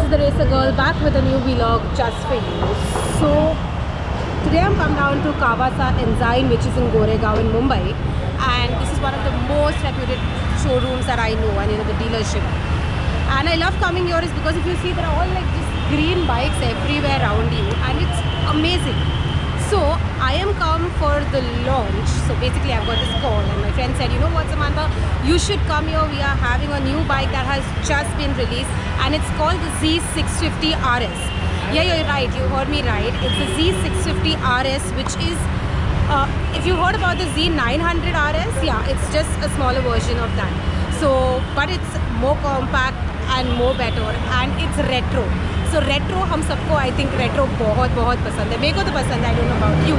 the Racer Girl, back with a new vlog just for you. So today I'm come down to Kawasa Enzyme, which is in Goregaon in Mumbai, and this is one of the most reputed showrooms that I know, and the dealership. And I love coming here is because if you see, there are all like just green bikes everywhere around you, and it's amazing. So I am come for the launch. So basically I've got this call and my friend said, you know what, Samantha, you should come here. We are having a new bike that has just been released and it's called the Z650 RS. Yeah, you're right, you heard me right. It's the Z650 RS, which is, if you heard about the Z900 RS, yeah, it's just a smaller version of that. So, but it's more compact and more better, and it's retro. So retro हम सबको I think retro बहुत पसंद है. मेरे को तो पसंद है. I don't know about you.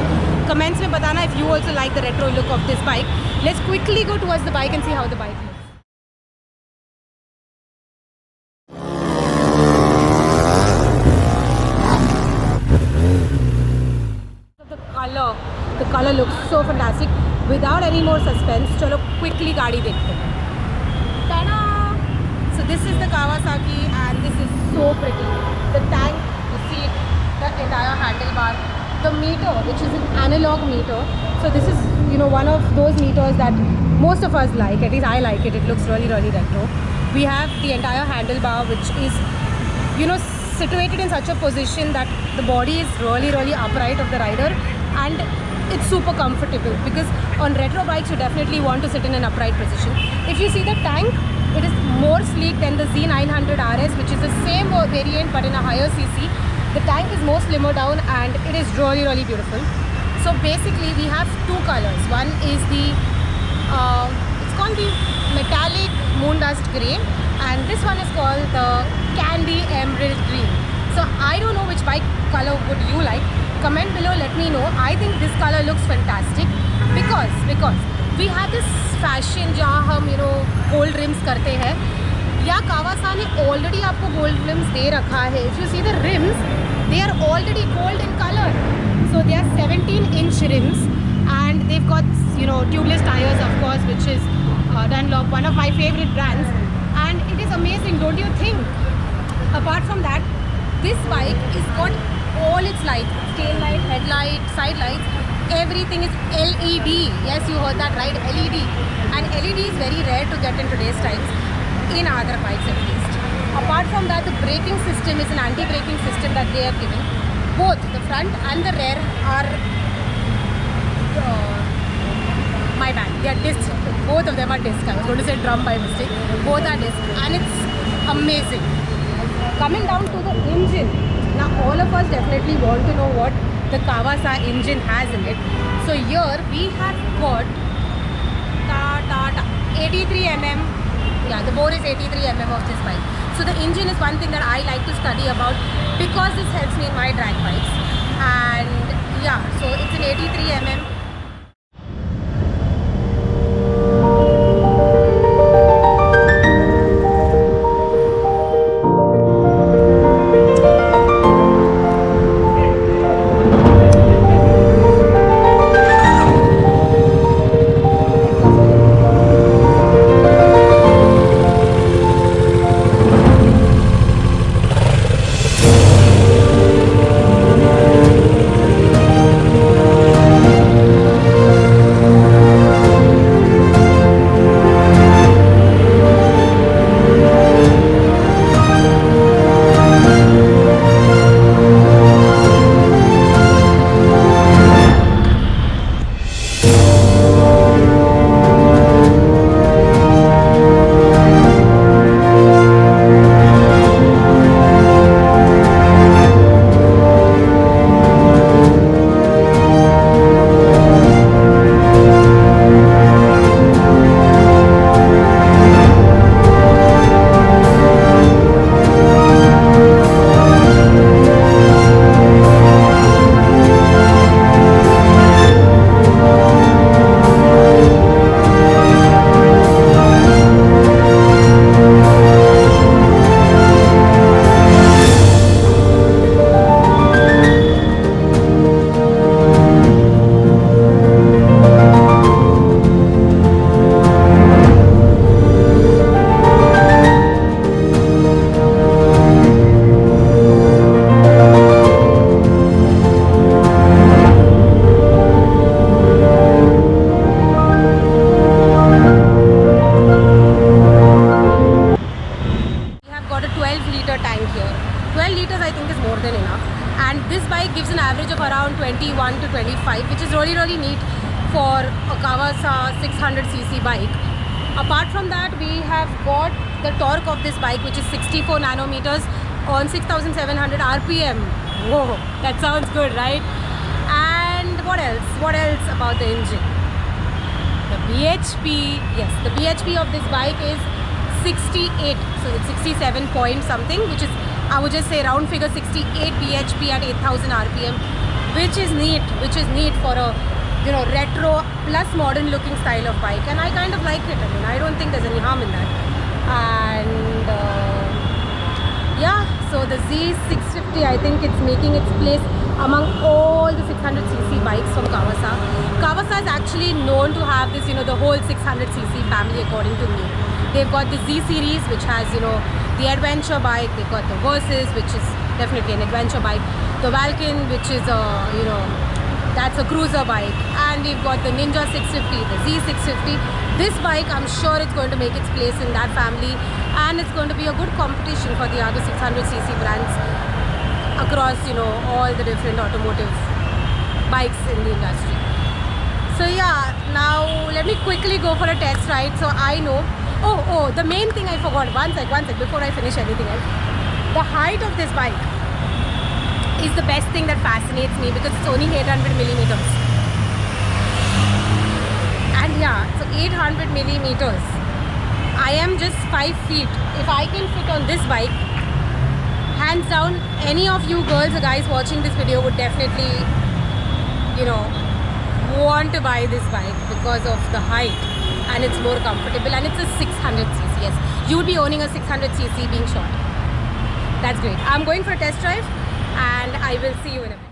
Comments में बताना if you also like the retro look of this bike. Let's quickly go towards the bike and see how the bike looks. The color looks so fantastic. Without any more suspense, चलो quickly गाड़ी देखते हैं. Ta-da! So this is the Kawasaki, and this is so pretty. The tank, the seat, the entire handlebar, the meter, which is an analog meter. So this is, you know, one of those meters that most of us like. At least I like it. It looks really retro. We have the entire handlebar, which is, you know, situated in such a position that the body is really upright of the rider, and it's super comfortable because on retro bikes you definitely want to sit in an upright position. If you see the tank, it is more sleek than the Z900 RS, which is the same variant but in a higher cc. The tank is more slimmer down and it is really beautiful. So basically we have two colors. One is the, it's called the metallic moon dust grey, and this one is called the candy emerald green. So I don't know which bike color would you like. Comment below, let me know. I think this color looks fantastic because we have this fashion जहाँ हम gold rims करते हैं, या Kawasaki ने already आपको gold rims दे रखा है. If you see the rims, they are already gold in color. So they are 17-inch rims, and they've got tubeless tires, of course, which is Dunlop, one of my favorite brands, and it is amazing, don't you think? Apart from that, this bike is got all its lights, tail light, headlight, side lights, everything is LED. Yes, you heard that right, LED. And LED is very rare to get in today's times, in other bikes at least. Apart from that, the braking system is an anti-braking system that they have given. Both the front and the rear are, my bad, they are disc. Both of them are disc. I was going to say drum by mistake. Both are disc, and it's amazing. Coming down to the engine. Now all of us definitely want to know what the Kawasaki engine has in it. So here we have got 83 mm. Yeah, the bore is 83 mm of this bike. So the engine is one thing that I like to study about because this helps me in my drag bikes. And yeah, so it's an 83 mm. got a 12-liter tank here. 12 liters I think is more than enough. And this bike gives an average of around 21 to 25, which is really neat for a Kawasaki 600cc bike. Apart from that, we have got the torque of this bike, which is 64 nanometers on 6700 RPM. Whoa, that sounds good, right? And what else? What else about the engine? The BHP, yes, the BHP of this bike is 68, so it's 67 point something, which is, I would just say round figure 68 BHP at 8000 RPM, which is neat for a, you know, retro plus modern looking style of bike, and I kind of like it. I mean, I don't think there's any harm in that. And yeah, so the Z650, I think it's making its place among all the 600cc bikes from Kawasaki. Kawasaki is actually known to have this, you know, the whole 600cc family according to me. They've got the Z series, which has, you know, the adventure bike. They've got the Versys, which is definitely an adventure bike. The Valken, which is a, you know, that's a cruiser bike. And we've got the Ninja 650, the Z650. This bike, I'm sure it's going to make its place in that family, and it's going to be a good competition for the other 600cc brands across, you know, all the different automotive bikes in the industry. So yeah, now let me quickly go for a test ride so I know. Oh, the main thing I forgot. One sec, before I finish anything else. The height of this bike is the best thing that fascinates me because it's only 800 millimeters. And yeah, so 800 millimeters. I am just 5 feet. If I can fit on this bike, hands down, any of you girls or guys watching this video would definitely, you know, want to buy this bike because of the height, and it's more comfortable, and it's a 600cc. Yes, you would be owning a 600cc being short. That's great. I'm going for a test drive, and I will see you in a bit.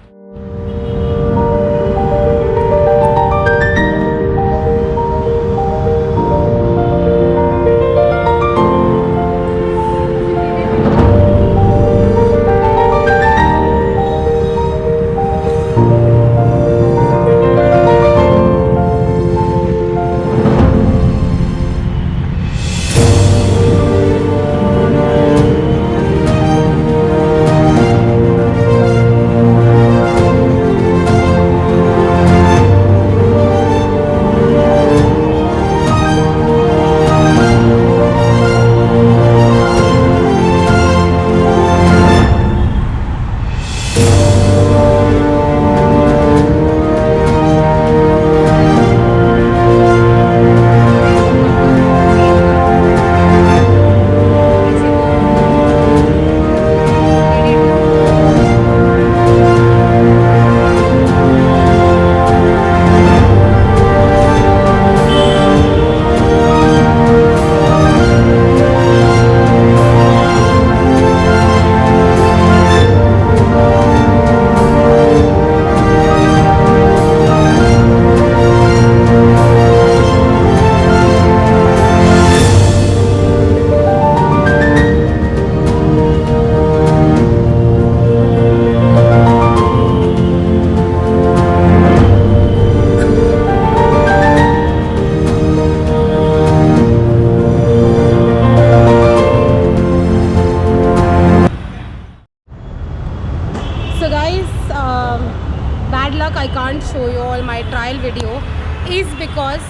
I can't show you all my trial video is because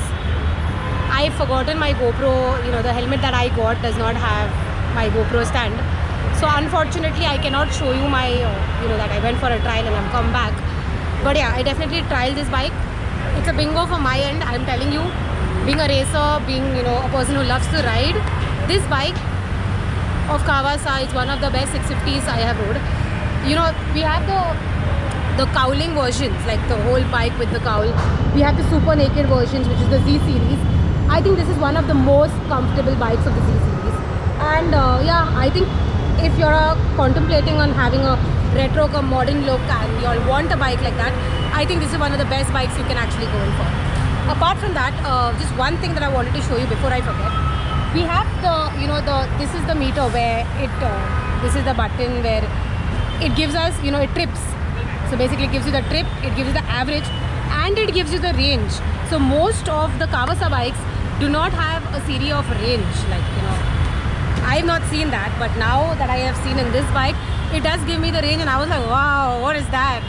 I've forgotten my GoPro. You know, the helmet that I got does not have my GoPro stand, so unfortunately I cannot show you my you know, that I went for a trial and I've come back. But yeah, I definitely trialed this bike. It's a bingo for my end, I'm telling you. Being a racer, being, you know, a person who loves to ride, this bike of Kawasaki is one of the best 650s I have rode. You know, we have the cowling versions, like the whole bike with the cowl. We have the super naked versions, which is the Z series. I think this is one of the most comfortable bikes of the Z series. And yeah, I think if you're contemplating on having a retro come modern look and you all want a bike like that, I think this is one of the best bikes you can actually go in for. Apart from that, just one thing that I wanted to show you before I forget. We have the, you know, this is the meter where it, this is the button where it gives us, you know, it trips. So basically it gives you the trip, it gives you the average, and it gives you the range. So most of the Kawasaki bikes do not have a series of range, like, you know. I have not seen that, but now that I have seen in this bike, it does give me the range, and I was like, wow, what is that?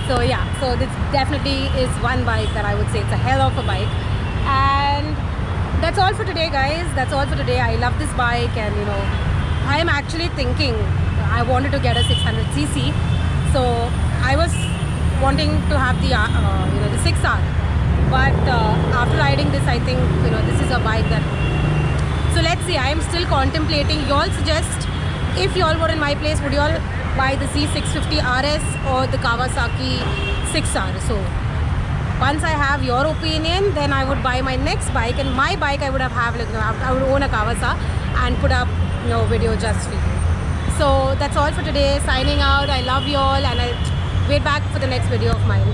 So yeah, so this definitely is one bike that I would say it's a hell of a bike. And that's all for today, guys. That's all for today. I love this bike, and you know, I am actually thinking I wanted to get a 600cc. So I was wanting to have the the 6R, but after riding this, I think this is a bike that. So let's see. I am still contemplating. Y'all suggest, if y'all were in my place, would y'all buy the C650 RS or the Kawasaki 6R? So once I have your opinion, then I would buy my next bike, and my bike I would have like, I would own a Kawasaki and put up video just for you. So that's all for today. Signing out. I love you all, and I'll wait back for the next video of mine.